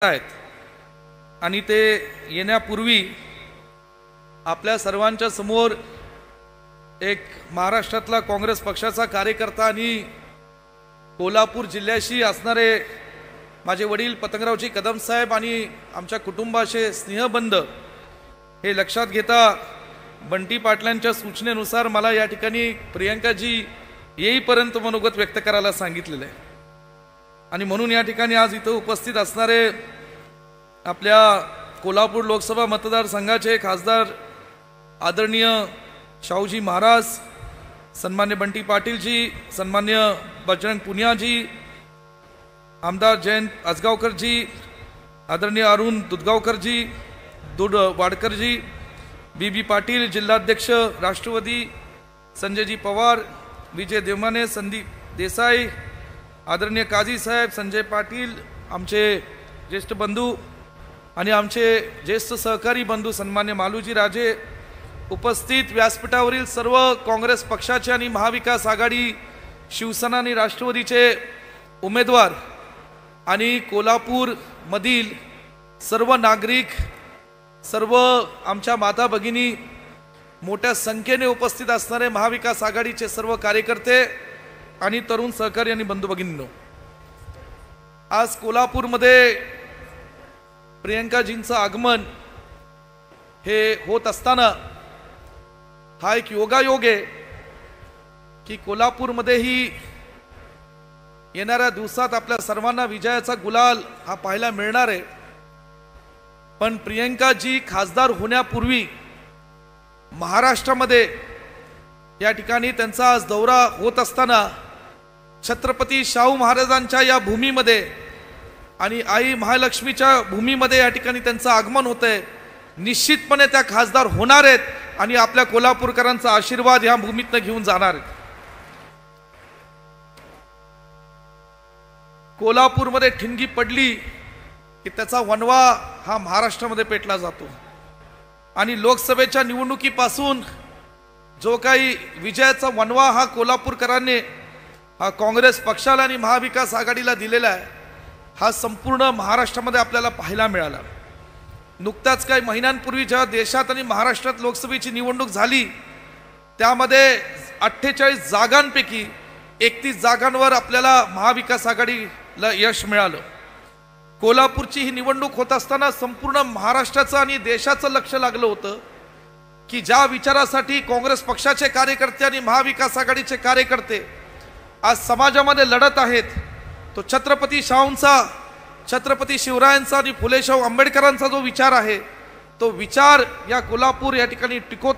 आहेत आणि ते येण्यापूर्वी आपल्या सर्वांच्या समोर एक महाराष्ट्रातला काँग्रेस पक्षाचा कार्यकर्ता आणि कोल्हापूर जिल्ह्याशी असणारे माझे वडील पतंगरावजी कदम साहेब आणि आमच्या कुटुंबाचे स्नेहबंध हे लक्षात घेता बंटी पाटलांच्या सूचनेनुसार मला या ठिकाणी प्रियंकाजी येईपर्यंत मनोगत व्यक्त करायला सांगितलेलं आहे आणि म्हणून या ठिकाणी आज इथं उपस्थित असणारे आपल्या कोल्हापूर लोकसभा मतदारसंघाचे खासदार आदरणीय शाहूजी महाराज, सन्मान्य बंटी पाटीलजी, सन्मान्य बजरंग पुनियाजी, आमदार जयंत आजगावकरजी, आदरणीय अरुण दुधगावकरजी, वाडकरजी, बीबी पाटील जिल्हाध्यक्ष राष्ट्रवादी, संजयजी पवार, विजय देवमाने, संदीप देसाई, आदरणीय काजी साहेब, संजय पाटील, आमचे ज्येष्ठ बंधू आणि आमचे ज्येष्ठ सहकारी बंधू सन्मान्य मालूजी राजे, उपस्थित व्यासपीठावरील सर्व काँग्रेस पक्षाचे आणि महाविकास आघाडी, शिवसेना आणि राष्ट्रवादीचे उमेदवार आणि कोल्हापूर मधील सर्व नागरिक, सर्व आमच्या माता भगिनी, मोठ्या संख्येने उपस्थित असणारे महाविकास आघाडीचे सर्व कार्यकर्ते आणि तरुण सहकारी आणि बंधू भगिनींनो, आज कोल्हापूरमध्ये प्रियंकाजींचं आगमन हे होत असताना हा एक योगायोग आहे की कोल्हापूरमध्येही येणाऱ्या दिवसात आपल्या सर्वांना विजयाचा गुलाल हा पाहायला मिळणार आहे। पण प्रियंकाजी खासदार होण्यापूर्वी महाराष्ट्रामध्ये या ठिकाणी त्यांचा आज दौरा होत असताना छत्रपती शाहू महाराजांच्या या भूमीमध्ये आणि आई महालक्ष्मीच्या भूमीमध्ये या ठिकाणी त्यांचं आगमन होतंय। निश्चितपणे त्या खासदार होणार आहेत आणि आपल्या कोल्हापूरकरांचा आशीर्वाद या भूमीतनं घेऊन जाणार आहेत। कोल्हापूरमध्ये ठिणगी पडली की त्याचा वणवा हा महाराष्ट्रामध्ये पेटला जातो आणि लोकसभेच्या निवडणुकीपासून जो काही विजयाचा वणवा हा कोल्हापूरकरांनी हा काँग्रेस पक्षाला आणि महाविकास आघाडीला दिलेला आहे, हा संपूर्ण महाराष्ट्रामध्ये आपल्याला पाहायला मिळाला। नुकताच काही महिन्यांपूर्वी जेव्हा देशात आणि महाराष्ट्रात लोकसभेची निवडणूक झाली त्यामध्ये 48 जागांपैकी 31 जागांवर आपल्याला महाविकास आघाडीला यश मिळालं। कोल्हापूरची ही निवडणूक होत असताना संपूर्ण महाराष्ट्राचं आणि देशाचं लक्ष लागलं होतं की ज्या विचारासाठी काँग्रेस पक्षाचे कार्यकर्ते आणि महाविकास आघाडीचे कार्यकर्ते आज समाजामध्ये लढत आहेत, तो छत्रपती शाहूंचा, छत्रपती शिवरायांचा आणि फुले शाहू आंबेडकरांचा जो विचार आहे तो विचार या कोल्हापूर या ठिकाणी टिकवता